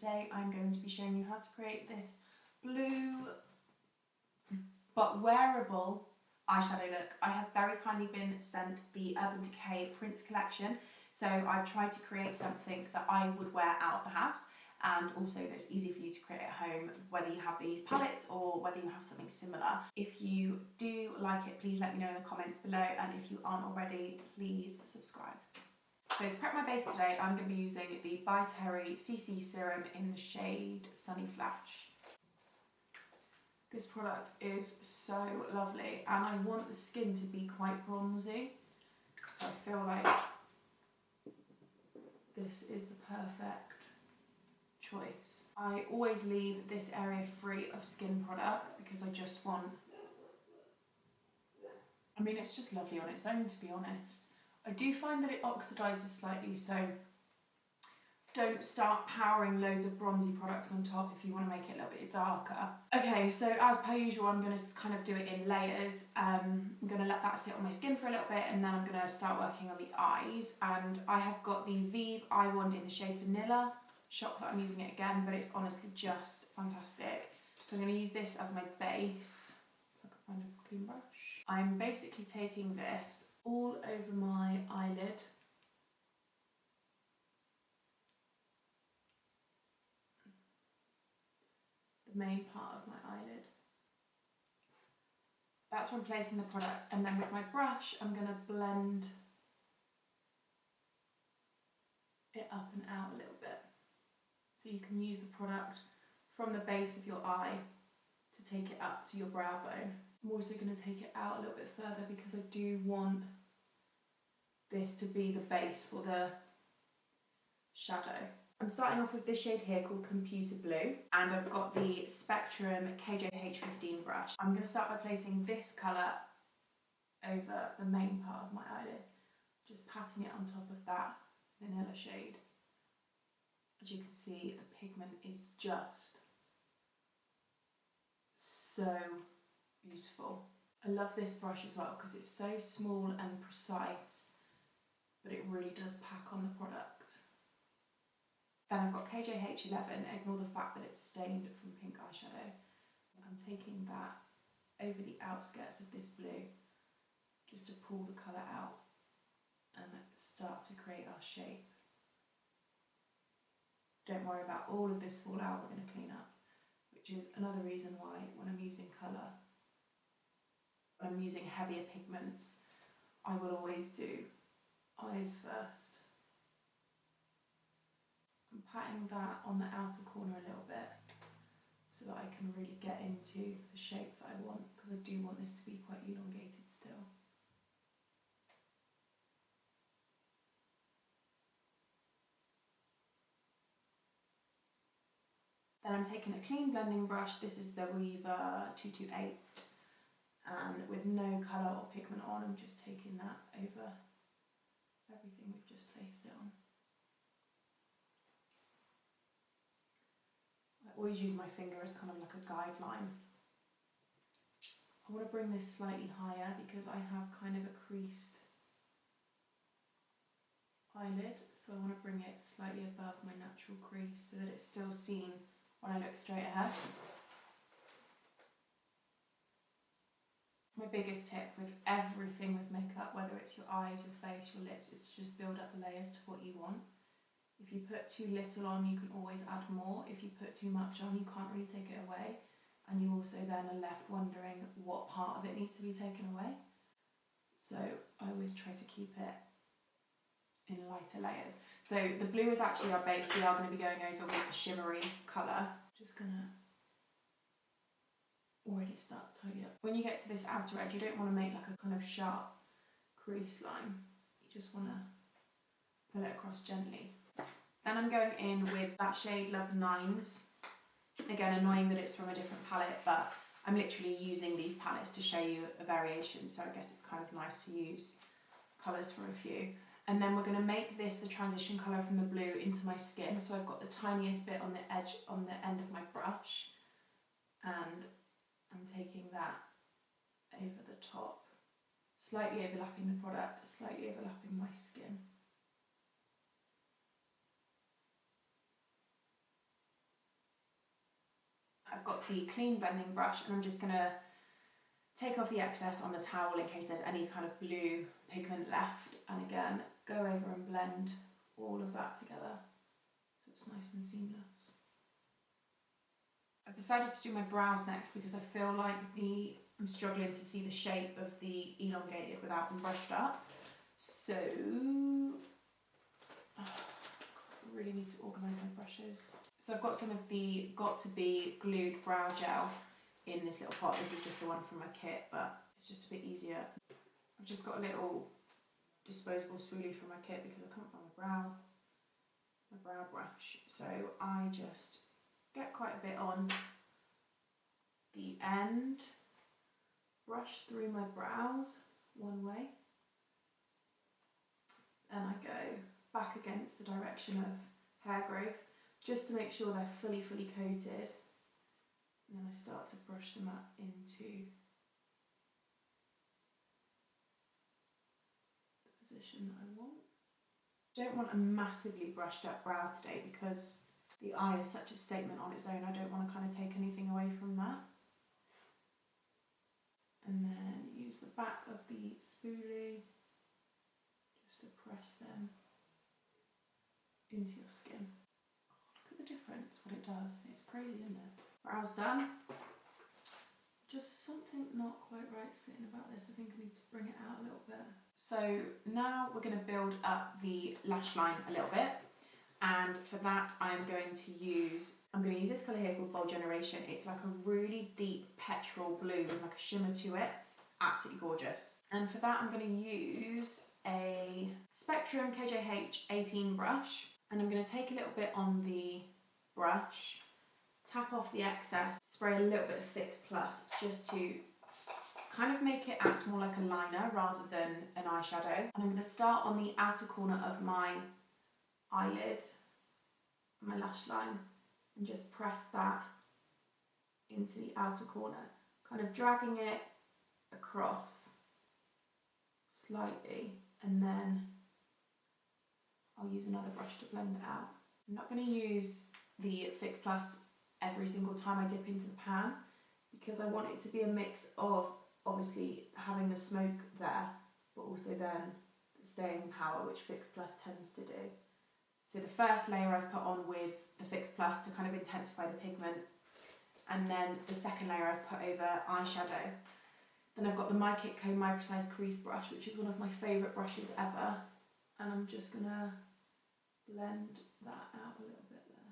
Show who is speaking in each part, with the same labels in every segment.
Speaker 1: today I'm going to be showing you how to create this blue but wearable eyeshadow look. I have very kindly been sent the Urban Decay Prince collection, so I've tried to create something that I would wear out of the house and also that's easy for you to create at home, whether you have these palettes or whether you have something similar. If you do like it, please let me know in the comments below, and if you aren't already, please subscribe. So to prep my base today, I'm going to be using the By Terry CC Serum in the shade Sunny Flash. This product is so lovely, and I want the skin to be quite bronzy, so I feel like this is the perfect choice. I always leave this area free of skin product because I just want, I mean, it's just lovely on its own, to be honest. I do find that it oxidises slightly, so don't start powering loads of bronzy products on top if you want to make it a little bit darker. Okay, so as per usual, I'm going to kind of do it in layers. I'm going to let that sit on my skin for a little bit, and then I'm going to start working on the eyes. And I have got the VIEVE EYEWAND in the shade Vanilla. Shocked that I'm using it again, but it's honestly just fantastic. So I'm going to use this as my base. If I can find a clean brush. I'm basically taking this all over my eyelid. The main part of my eyelid. That's where I'm placing the product, and then with my brush I'm going to blend it up and out a little bit. So you can use the product from the base of your eye to take it up to your brow bone. I'm also going to take it out a little bit further because I do want this to be the base for the shadow. I'm starting off with this shade here called Computer Blue, and I've got the Spectrum KAJAL 15 brush. I'm going to start by placing this colour over the main part of my eyelid, just patting it on top of that vanilla shade. As you can see, the pigment is just so beautiful. I love this brush as well because it's so small and precise, but it really does pack on the product. Then I've got KAJAL 11, ignore the fact that it's stained from pink eyeshadow. I'm taking that over the outskirts of this blue just to pull the colour out and start to create our shape. Don't worry about all of this fallout, we're going to clean up, which is another reason why when I'm using colour, when I'm using heavier pigments, I will always do eyes first. I'm patting that on the outer corner a little bit so that I can really get into the shape that I want, because I do want this to be quite elongated still. Then I'm taking a clean blending brush. This is the VIEVE 228, and with no colour or pigment on, I'm just taking that over everything we've just placed it on. I always use my finger as kind of like a guideline. I want to bring this slightly higher because I have kind of a creased eyelid, so I want to bring it slightly above my natural crease so that it's still seen when I look straight ahead. My biggest tip with everything with makeup, whether it's your eyes, your face, your lips, is to just build up the layers to what you want. If you put too little on, you can always add more. If you put too much on, you can't really take it away. And you also then are left wondering what part of it needs to be taken away. So I always try to keep it in lighter layers. So the blue is actually our base. We are going to be going over with the shimmery colour. Just going to already start to tidy up. When you get to this outer edge, you don't want to make like a kind of sharp crease line. You just want to pull it across gently. Then I'm going in with that shade Love Nines. Again, annoying that it's from a different palette, but I'm literally using these palettes to show you a variation, so I guess it's kind of nice to use colours from a few. And then we're going to make this the transition colour from the blue into my skin. So I've got the tiniest bit on the edge, on the end of my brush, and I'm taking that over the top, slightly overlapping the product, slightly overlapping my skin. got the clean blending brush, and I'm just going to take off the excess on the towel in case there's any kind of blue pigment left, and again go over and blend all of that together so it's nice and seamless. I've decided to do my brows next because I feel like I'm struggling to see the shape of the elongated without them brushed up. So I really need to organise my brushes. So I've got some of the Got To Be glued brow gel in this little pot. This is just the one from my kit, but it's just a bit easier. I've just got a little disposable spoolie from my kit because I can't find my brow brush. So I just get quite a bit on the end, brush through my brows one way, and I go back against the direction of hair growth just to make sure they're fully coated, and then I start to brush them up into the position that I want. I don't want a massively brushed up brow today because the eye is such a statement on its own. I don't want to kind of take anything away from that. And then use the back of the spoolie just to press them into your skin. Look at the difference, what it does. It's crazy, isn't it? Brows done. Just something not quite right sitting about this. I think I need to bring it out a little bit. So now we're going to build up the lash line a little bit. And for that I'm going to use this colour here called Bold Generation. It's like a really deep petrol blue with like a shimmer to it. Absolutely gorgeous. And for that I'm going to use a Spectrum KJH 18 brush. And I'm going to take a little bit on the brush, tap off the excess, spray a little bit of Fix Plus just to kind of make it act more like a liner rather than an eyeshadow. And I'm going to start on the outer corner of my eyelid, my lash line, and just press that into the outer corner, kind of dragging it across slightly, and then I'll use another brush to blend it out. I'm not going to use the Fix Plus every single time I dip into the pan because I want it to be a mix of obviously having the smoke there, but also then the staying power, which Fix Plus tends to do. So the first layer I've put on with the Fix Plus to kind of intensify the pigment, and then the second layer I've put over eyeshadow. Then I've got the My Kit Co My Precise Crease brush, which is one of my favourite brushes ever, and I'm just going to blend that out a little bit there.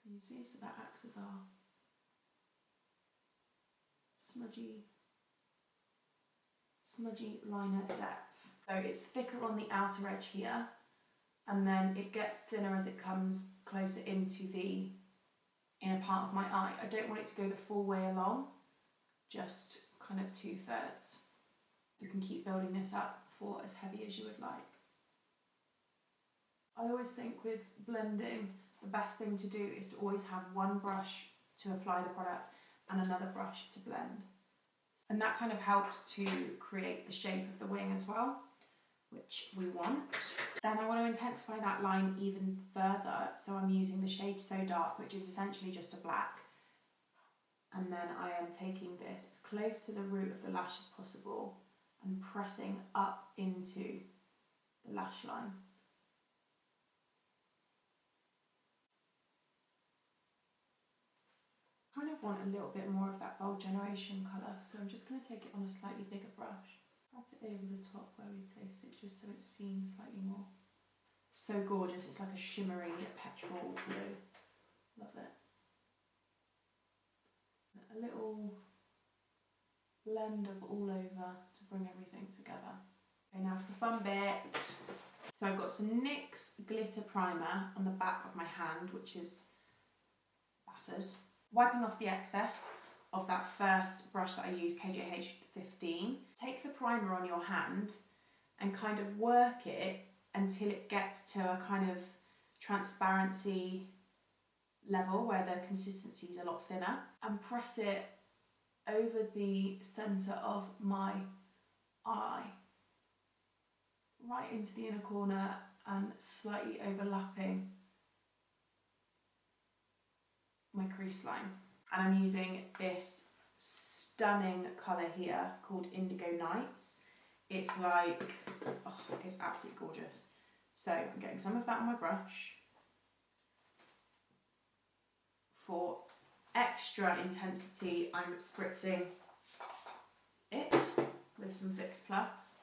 Speaker 1: Can you see? So that acts as our smudgy liner depth. So it's thicker on the outer edge here, and then it gets thinner as it comes closer into the inner part of my eye. I don't want it to go the full way along, just kind of 2/3. You can keep building this up for as heavy as you would like. I always think with blending, the best thing to do is to always have one brush to apply the product and another brush to blend. And that kind of helps to create the shape of the wing as well, which we want. Then I want to intensify that line even further, so I'm using the shade So Dark, which is essentially just a black. And then I am taking this as close to the root of the lash as possible and pressing up into the lash line. I kind of want a little bit more of that Bold Generation colour, so I'm just going to take it on a slightly bigger brush. Pat it over the top where we placed it, just so it seems slightly more. So gorgeous, it's like a shimmery petrol blue. Love it. A little blend of all over to bring everything together. Okay, now for the fun bit. So I've got some NYX glitter primer on the back of my hand, which is battered. Wiping off the excess of that first brush that I used, KJH 15. Take the primer on your hand and kind of work it until it gets to a kind of transparency level where the consistency is a lot thinner, and press it over the centre of my eye, right into the inner corner, and slightly overlapping my crease line. And I'm using this stunning colour here called Indigo Nights. It's like, oh, it's absolutely gorgeous. So I'm getting some of that on my brush. For extra intensity, I'm spritzing it with some Fix Plus,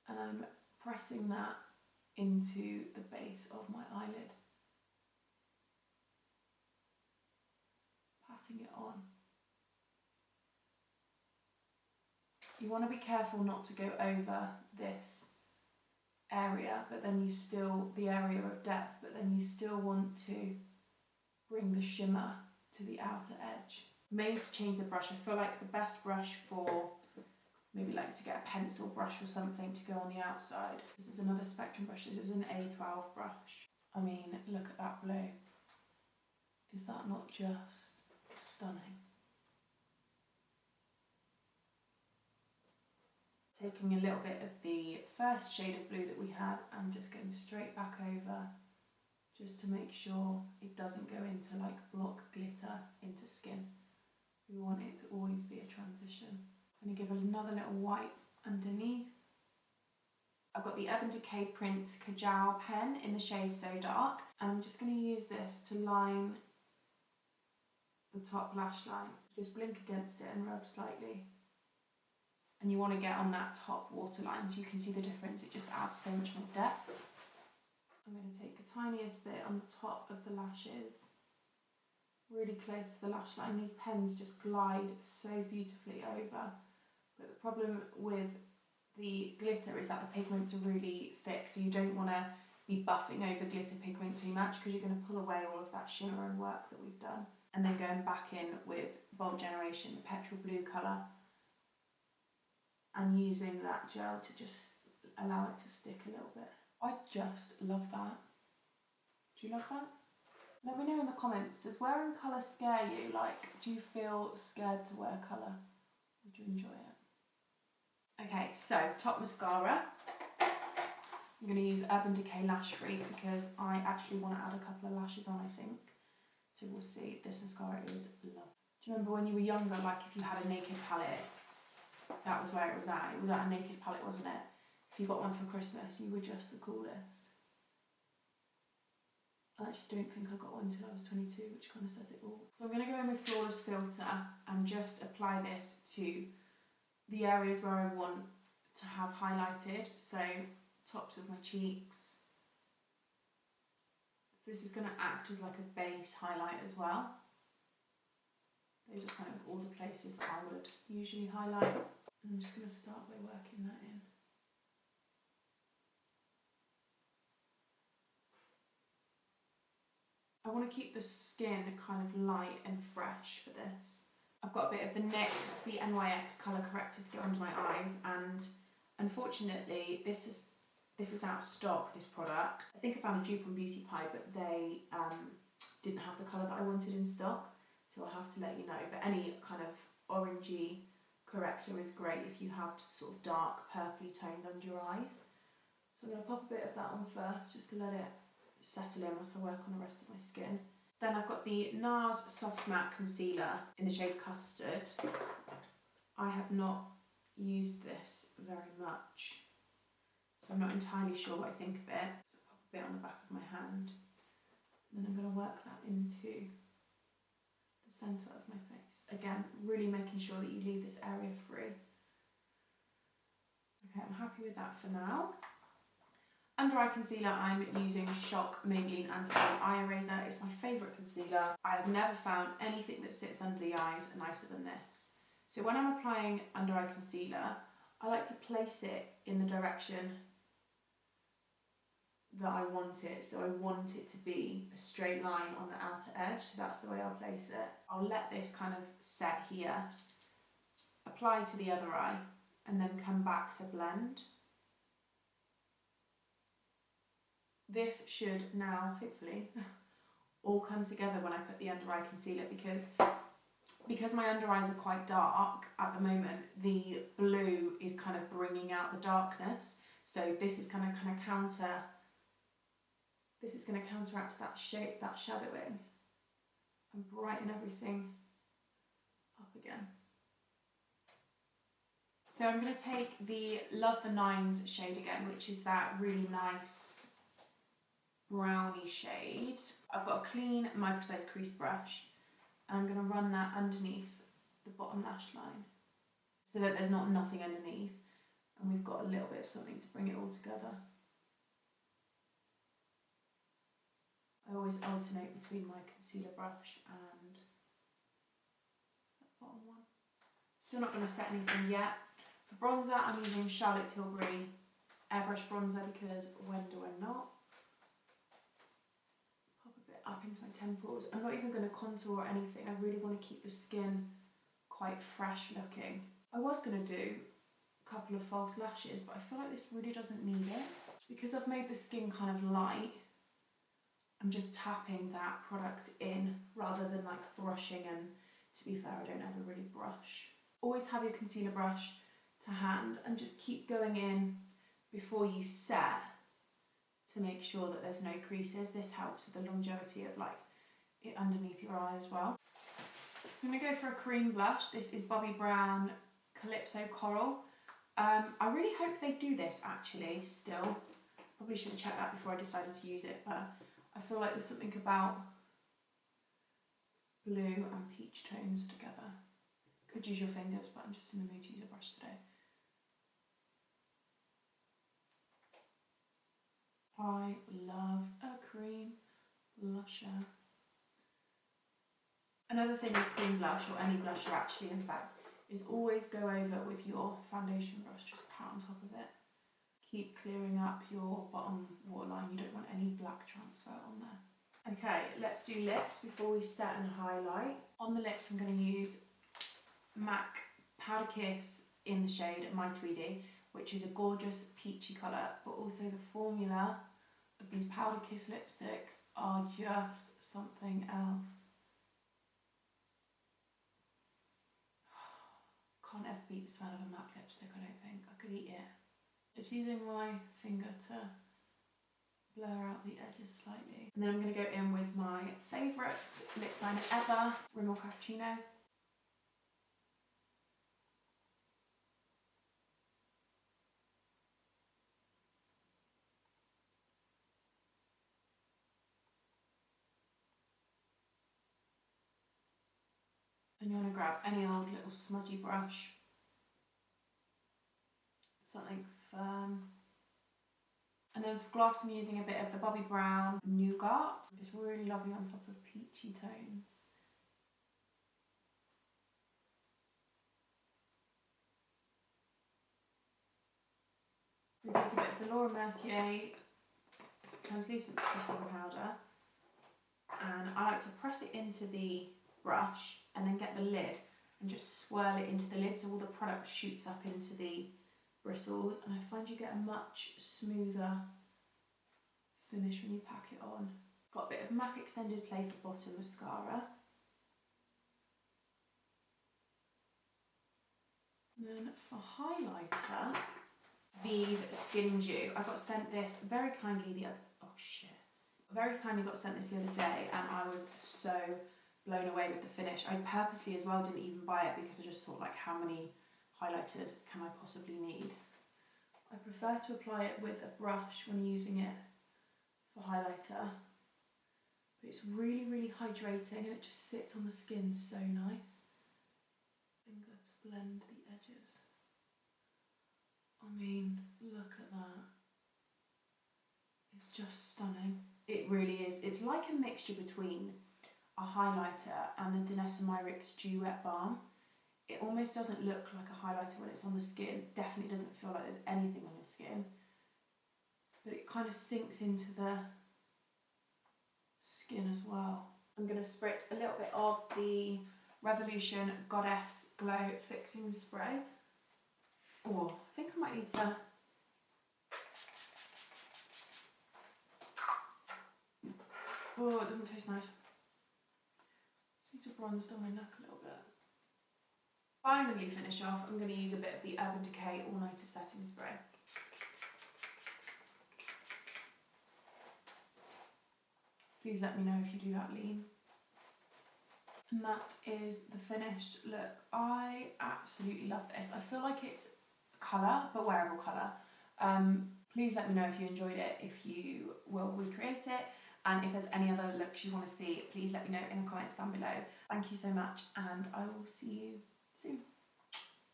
Speaker 1: and I'm pressing that into the base of my eyelid, patting it on. You want to be careful not to go over this area, but then you still, the area of depth, but then you still want to bring the shimmer to the outer edge. May need to change the brush. I feel like the best brush for maybe like to get a pencil brush or something to go on the outside. This is another Spectrum brush. This is an A12 brush. I mean, look at that blue. Is that not just stunning? Taking a little bit of the first shade of blue that we had and just going straight back over, just to make sure it doesn't go into like block glitter into skin. We want it to always be a transition. I'm going to give another little white underneath. I've got the Urban Decay Print KAJAL pen in the shade So Dark, and I'm just going to use this to line the top lash line. Just blink against it and rub slightly. And you want to get on that top waterline so you can see the difference. It just adds so much more depth. I'm going to take the tiniest bit on the top of the lashes, really close to the lash line. These pens just glide so beautifully over. But the problem with the glitter is that the pigments are really thick, so you don't want to be buffing over glitter pigment too much because you're going to pull away all of that shimmer and work that we've done. And then going back in with Bold Generation, the petrol blue colour, and using that gel to just allow it to stick a little bit. I just love that. Do you love that? Let me know in the comments, does wearing colour scare you? Like, do you feel scared to wear colour? Would you enjoy it? Okay, so top mascara. I'm going to use Urban Decay Lash Free because I actually want to add a couple of lashes on, I think. So we'll see. This mascara is lovely. Do you remember when you were younger, like if you had a naked palette, that was where it was at. It was at a naked palette, wasn't it? If you got one for Christmas, you were just the coolest. I actually don't think I got one until I was 22, which kind of says it all. So I'm going to go in with Flawless Filter and just apply this to the areas where I want to have highlighted. So tops of my cheeks. This is going to act as like a base highlight as well. Those are kind of all the places that I would usually highlight. I'm just going to start by working that in. I want to keep the skin kind of light and fresh for this. I've got a bit of the NYX, the NYX colour corrector to go under my eyes, and unfortunately this is out of stock, this product. I think I found a dupe on Beauty Pie, but they didn't have the colour that I wanted in stock, so I'll have to let you know. But any kind of orangey corrector is great if you have sort of dark purpley toned under your eyes. So I'm going to pop a bit of that on first just to let it settle in whilst I work on the rest of my skin. Then I've got the NARS Soft Matte Concealer in the shade Custard. I have not used this very much, so I'm not entirely sure what I think of it. So I'll pop a bit on the back of my hand, and then I'm going to work that into the centre of my face. Again, really making sure that you leave this area free. Okay, I'm happy with that for now. Under eye concealer, I'm using Shock Maybelline Anti-Age Eye Eraser. It's my favourite concealer. I have never found anything that sits under the eyes nicer than this. So when I'm applying under eye concealer, I like to place it in the direction that I want it. So I want it to be a straight line on the outer edge. So that's the way I'll place it. I'll let this kind of set here, apply to the other eye, and then come back to blend. This should now, hopefully, all come together when I put the under eye concealer, because my under eyes are quite dark at the moment, the blue is kind of bringing out the darkness. So this is going to kind of counter This is going to counteract that shape, that shadowing, and brighten everything up again. So I'm going to take the Love the Nines shade again, which is that really nice browny shade. I've got a clean My Precise crease brush, and I'm going to run that underneath the bottom lash line so that there's not nothing underneath, and we've got a little bit of something to bring it all together. I always alternate between my concealer brush and that bottom one. Still not going to set anything yet. For bronzer, I'm using Charlotte Tilbury airbrush bronzer because when do I not? Pop a bit up into my temples. I'm not even going to contour or anything. I really want to keep the skin quite fresh looking. I was going to do a couple of false lashes, but I feel like this really doesn't need it. Because I've made the skin kind of light, I'm just tapping that product in rather than like brushing, and to be fair, I don't ever really brush. Always have your concealer brush to hand and just keep going in before you set to make sure that there's no creases. This helps with the longevity of like it underneath your eye as well. So I'm going to go for a cream blush. This is Bobbi Brown Calypso Coral. I really hope they do this actually still. Probably should have checked that before I decided to use it, but I feel like there's something about blue and peach tones together. Could use your fingers, but I'm just in the mood to use a brush today. I love a cream blusher. Another thing with cream blush, or any blusher actually in fact, is always go over with your foundation brush, just pat on top of it. Keep clearing up your bottom waterline. You don't want any black transfer on there. Okay, let's do lips before we set and highlight. On the lips, I'm going to use MAC Powder Kiss in the shade My 3D, which is a gorgeous peachy colour, but also the formula of these Powder Kiss lipsticks are just something else. Can't ever beat the smell of a MAC lipstick, I don't think. I could eat it. Just using my finger to blur out the edges slightly. And then I'm going to go in with my favourite lip liner ever, Rimmel Cappuccino. And you want to grab any old little smudgy brush, something firm. And then for gloss, I'm using a bit of the Bobbi Brown Nougat. It's really lovely on top of peachy tones. I'm going to take a bit of the Laura Mercier translucent setting powder, and I like to press it into the brush and then get the lid and just swirl it into the lid so all the product shoots up into the bristles, and I find you get a much smoother finish when you pack it on. Got a bit of MAC Extended Play for Bottom Mascara. And then for highlighter, VIEVE Skin Dew. I got sent this very kindly very kindly got sent this the other day, and I was so blown away with the finish. I purposely as well didn't even buy it because I just thought, like, how many highlighters can I possibly need? I prefer to apply it with a brush when using it for highlighter, but it's really, really hydrating and it just sits on the skin so nice. Finger to blend the edges. I mean, look at that. It's just stunning. It really is. It's like a mixture between a highlighter and the Danessa Myricks Dew Wet Balm. It almost doesn't look like a highlighter when it's on the skin. Definitely doesn't feel like there's anything on your skin. But it kind of sinks into the skin as well. I'm going to spritz a little bit of the Revolution Goddess Glow Fixing Spray. Oh, I think I might need to... Oh, it doesn't taste nice. Just need to bronze down my neck a little bit. Finally finish off, I'm going to use a bit of the Urban Decay All Nighter Setting Spray. Please let me know if you do that lean. And that is the finished look. I absolutely love this. I feel like it's colour, but wearable colour. Please let me know if you enjoyed it, if you will recreate it, and if there's any other looks you want to see, please let me know in the comments down below. Thank you so much, and I will see you soon.